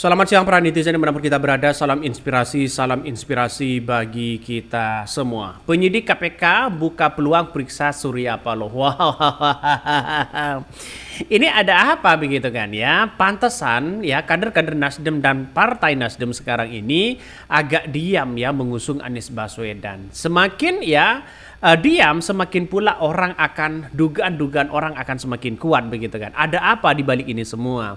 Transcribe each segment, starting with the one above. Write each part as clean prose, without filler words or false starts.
Selamat siang para netizen dimanapun kita berada, salam inspirasi bagi kita semua. Penyidik KPK buka peluang periksa Surya Paloh. Wow, ini ada apa begitu kan ya? Pantesan ya kader-kader Nasdem dan Partai Nasdem sekarang ini agak diam ya mengusung Anies Baswedan. Semakin ya diam, semakin pula orang akan dugaan-dugaan orang akan semakin kuat begitu kan. Ada apa di balik ini semua?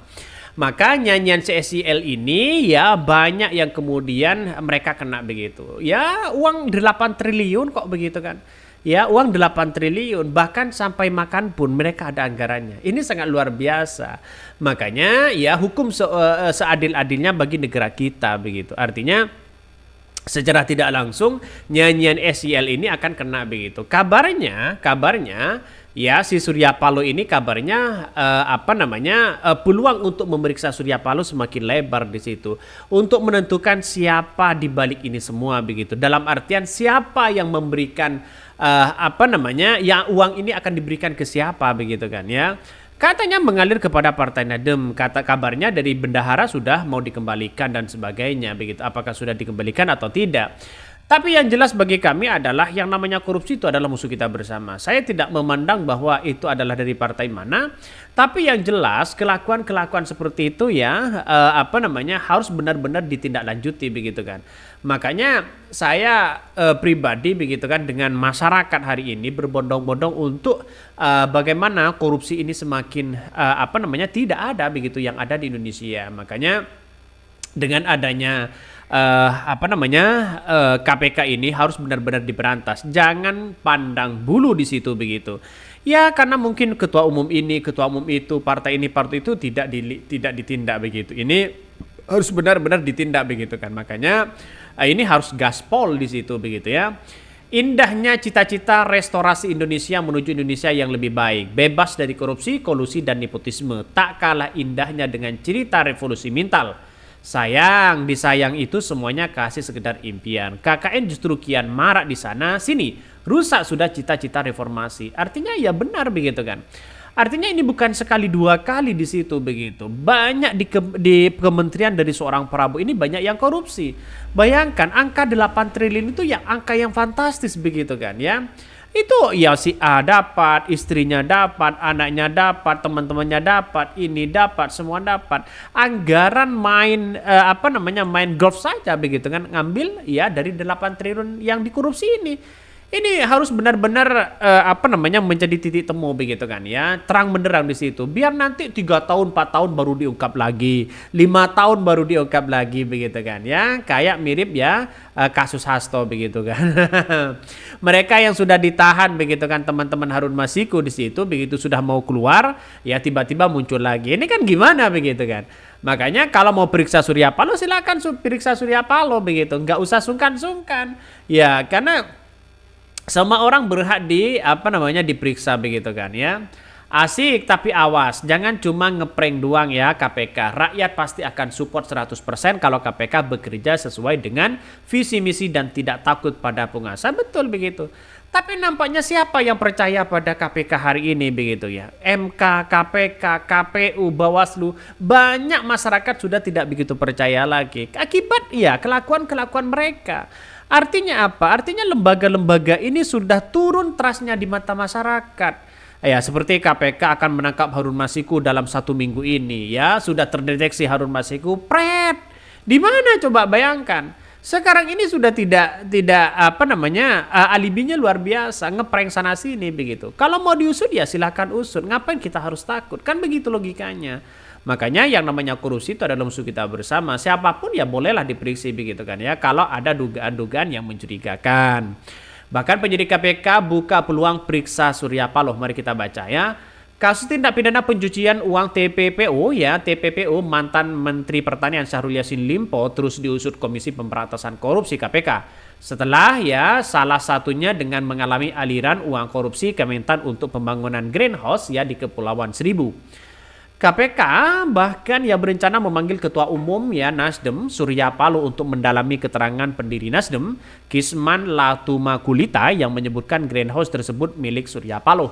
Maka nyanyian CSIL ini ya banyak yang kemudian mereka kena begitu. Ya uang 8 triliun kok begitu kan. Ya uang 8 triliun bahkan sampai makan pun mereka ada anggarannya. Ini sangat luar biasa. Makanya ya hukum seadil-adilnya bagi negara kita begitu. Artinya secara tidak langsung nyanyian SIL ini akan kena begitu. Kabarnya ya si Surya Paloh ini kabarnya peluang untuk memeriksa Surya Paloh semakin lebar di situ untuk menentukan siapa di balik ini semua begitu. Dalam artian siapa yang memberikan uang ini akan diberikan ke siapa begitu kan ya. Katanya mengalir kepada Partai Nasdem. Kata kabarnya dari bendahara sudah mau dikembalikan dan sebagainya begitu. Apakah sudah dikembalikan atau tidak? Tapi yang jelas bagi kami adalah yang namanya korupsi itu adalah musuh kita bersama. Saya tidak memandang bahwa itu adalah dari partai mana, tapi yang jelas kelakuan-kelakuan seperti itu ya harus benar-benar ditindaklanjuti begitu kan. Makanya saya pribadi begitu kan dengan masyarakat hari ini berbondong-bondong untuk bagaimana korupsi ini semakin tidak ada begitu yang ada di Indonesia. Makanya dengan adanya KPK ini harus benar-benar diberantas. Jangan pandang bulu di situ begitu. Ya karena mungkin ketua umum ini, ketua umum itu, partai ini, partai itu tidak ditindak begitu. Ini harus benar-benar ditindak begitu kan. Makanya ini harus gaspol di situ begitu ya. Indahnya cita-cita restorasi Indonesia menuju Indonesia yang lebih baik, bebas dari korupsi, kolusi dan nepotisme. Tak kalah indahnya dengan cerita revolusi mental. Sayang, disayang itu semuanya kasih sekedar impian. KKN justru kian marak di sana sini. Rusak sudah cita-cita reformasi. Artinya ya benar begitu kan. Artinya ini bukan sekali dua kali di situ begitu. Banyak di kementerian dari seorang Prabowo ini banyak yang korupsi. Bayangkan angka 8 triliun itu yang angka yang fantastis begitu kan ya. Itu ya si A dapat, istrinya dapat, anaknya dapat, teman-temannya dapat, ini dapat, semua dapat. Anggaran main main golf saja begitu kan ngambil ya dari 8 triliun yang dikorupsi ini. Ini harus benar-benar menjadi titik temu begitu kan ya. Terang benderang di situ. Biar nanti 3 tahun, 4 tahun baru diungkap lagi. 5 tahun baru diungkap lagi begitu kan ya. Kayak mirip ya kasus Hasto begitu kan. Mereka yang sudah ditahan begitu kan teman-teman Harun Masiku di situ begitu sudah mau keluar ya tiba-tiba muncul lagi. Ini kan gimana begitu kan. Makanya kalau mau periksa Surya Paloh silakan periksa Surya Paloh begitu. Nggak usah sungkan-sungkan. Ya karena semua orang berhak diperiksa begitu kan ya. Asik tapi awas, jangan cuma ngeprank doang ya KPK. Rakyat pasti akan support 100% kalau KPK bekerja sesuai dengan visi misi dan tidak takut pada penguasa. Betul begitu. Tapi nampaknya siapa yang percaya pada KPK hari ini begitu ya. MK, KPK, KPU, Bawaslu, banyak masyarakat sudah tidak begitu percaya lagi. Akibat ya kelakuan-kelakuan mereka. Artinya apa? Artinya lembaga-lembaga ini sudah turun trustnya di mata masyarakat. Ya seperti KPK akan menangkap Harun Masiku dalam 1 minggu ini ya. Sudah terdeteksi Harun Masiku. Pret. Di mana coba bayangkan? Sekarang ini sudah tidak alibinya luar biasa. Ngeprank sana sini begitu. Kalau mau diusut ya silakan usut. Ngapain kita harus takut? Kan begitu logikanya. Makanya yang namanya korupsi itu adalah musuh kita bersama. Siapapun ya bolehlah diperiksa begitu kan ya. Kalau ada dugaan-dugaan yang mencurigakan. Bahkan penyidik KPK buka peluang periksa Surya Paloh. Mari kita baca ya. Kasus tindak pidana pencucian uang TPPO ya. TPPO mantan Menteri Pertanian Syahrul Yassin Limpo terus diusut Komisi Pemberantasan Korupsi KPK. Setelah ya salah satunya dengan mengalami aliran uang korupsi Kementan untuk pembangunan greenhouse ya di Kepulauan Seribu. KPK bahkan ya berencana memanggil Ketua Umum ya Nasdem Surya Paloh untuk mendalami keterangan pendiri Nasdem Kisman Latuma Kulita yang menyebutkan greenhouse tersebut milik Surya Paloh.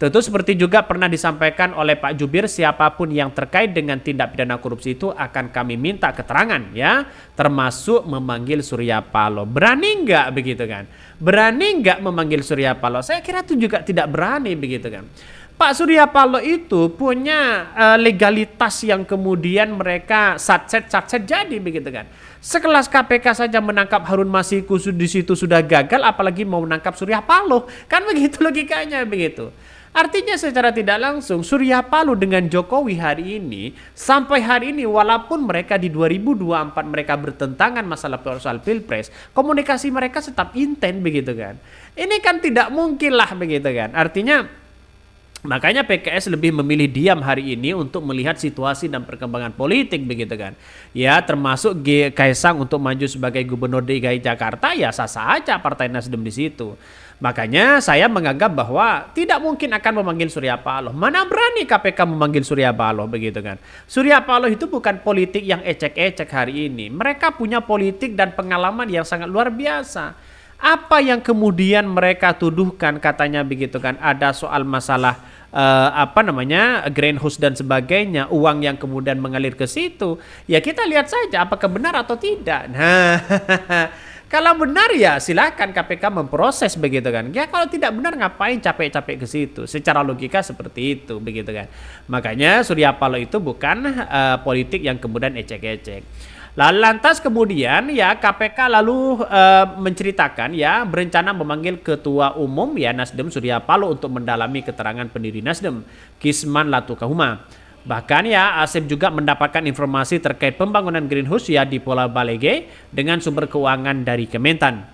Tentu seperti juga pernah disampaikan oleh Pak Jubir, siapapun yang terkait dengan tindak pidana korupsi itu akan kami minta keterangan ya, termasuk memanggil Surya Paloh. Berani nggak begitu kan? Berani nggak memanggil Surya Paloh? Saya kira itu juga tidak berani begitu kan. Pak Surya Paloh itu punya legalitas yang kemudian mereka satset jadi begitu kan. Sekelas KPK saja menangkap Harun Masiku di situ sudah gagal, apalagi mau menangkap Surya Paloh. Kan begitu logikanya begitu. Artinya secara tidak langsung Surya Paloh dengan Jokowi hari ini sampai hari ini walaupun mereka di 2024 mereka bertentangan masalah soal Pilpres, komunikasi mereka tetap intens begitu kan. Ini kan tidak mungkin lah begitu kan. Artinya makanya PKS lebih memilih diam hari ini untuk melihat situasi dan perkembangan politik begitu kan. Ya termasuk Kaisang untuk maju sebagai gubernur DKI Jakarta, ya sah-sah aja Partai Nasdem di situ. Makanya saya menganggap bahwa tidak mungkin akan memanggil Surya Paloh. Mana berani KPK memanggil Surya Paloh begitu kan. Surya Paloh itu bukan politik yang ecek-ecek hari ini. Mereka punya politik dan pengalaman yang sangat luar biasa. Apa yang kemudian mereka tuduhkan katanya begitu kan, ada soal masalah greenhouse dan sebagainya, uang yang kemudian mengalir ke situ, ya kita lihat saja apakah benar atau tidak. Nah kalau benar ya silakan KPK memproses begitu kan. Ya kalau tidak benar ngapain capek-capek ke situ. Secara logika seperti itu begitu kan. Makanya Surya Paloh itu bukan politik yang kemudian ecek-ecek. Lalu lantas kemudian ya KPK lalu menceritakan ya berencana memanggil Ketua Umum ya Nasdem Surya Paloh untuk mendalami keterangan pendiri Nasdem Kisman Latukahuma. Bahkan ya Asep juga mendapatkan informasi terkait pembangunan greenhouse ya di Pulau Balege dengan sumber keuangan dari Kementan.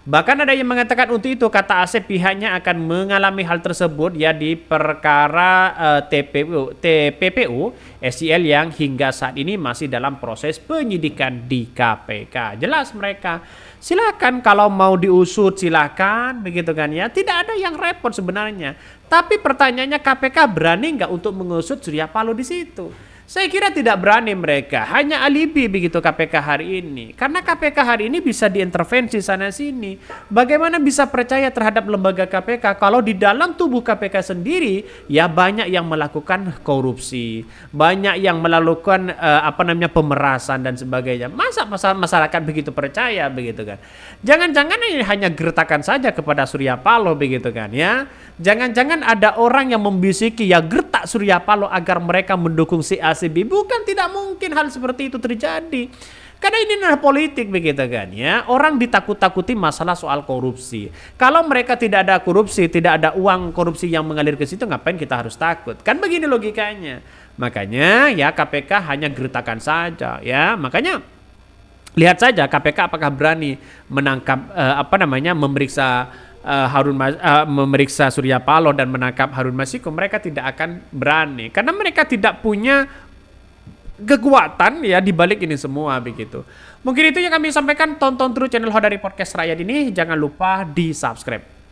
Bahkan ada yang mengatakan untuk itu kata Asep pihaknya akan mengalami hal tersebut ya di perkara TPPU SIL yang hingga saat ini masih dalam proses penyidikan di KPK. Jelas mereka silakan kalau mau diusut silakan begitu kan ya. Tidak ada yang repot sebenarnya. Tapi pertanyaannya KPK berani nggak untuk mengusut Surya Paloh di situ? Saya kira tidak berani mereka, hanya alibi begitu KPK hari ini. Karena KPK hari ini bisa diintervensi sana sini. Bagaimana bisa percaya terhadap lembaga KPK kalau di dalam tubuh KPK sendiri ya banyak yang melakukan korupsi, banyak yang melakukan pemerasan dan sebagainya. Masa masyarakat begitu percaya begitu kan? Jangan-jangan ini hanya gertakan saja kepada Surya Paloh begitu kan ya? Jangan-jangan ada orang yang membisiki ya gertak Surya Paloh agar mereka mendukung si A CB. Bukan, tidak mungkin hal seperti itu terjadi. Karena ini adalah politik begitu kan ya. Orang ditakut-takuti masalah soal korupsi. Kalau mereka tidak ada korupsi, tidak ada uang korupsi yang mengalir ke situ, ngapain kita harus takut? Kan begini logikanya. Makanya ya KPK hanya gertakan saja ya. Makanya lihat saja KPK apakah berani menangkap memeriksa Surya Paloh dan menangkap Harun Masiku. Mereka tidak akan berani karena mereka tidak punya kekuatan ya di balik ini semua begitu. Mungkin itu yang kami sampaikan. Tonton terus channel Hodari Podcast Rakyat ini, jangan lupa di subscribe.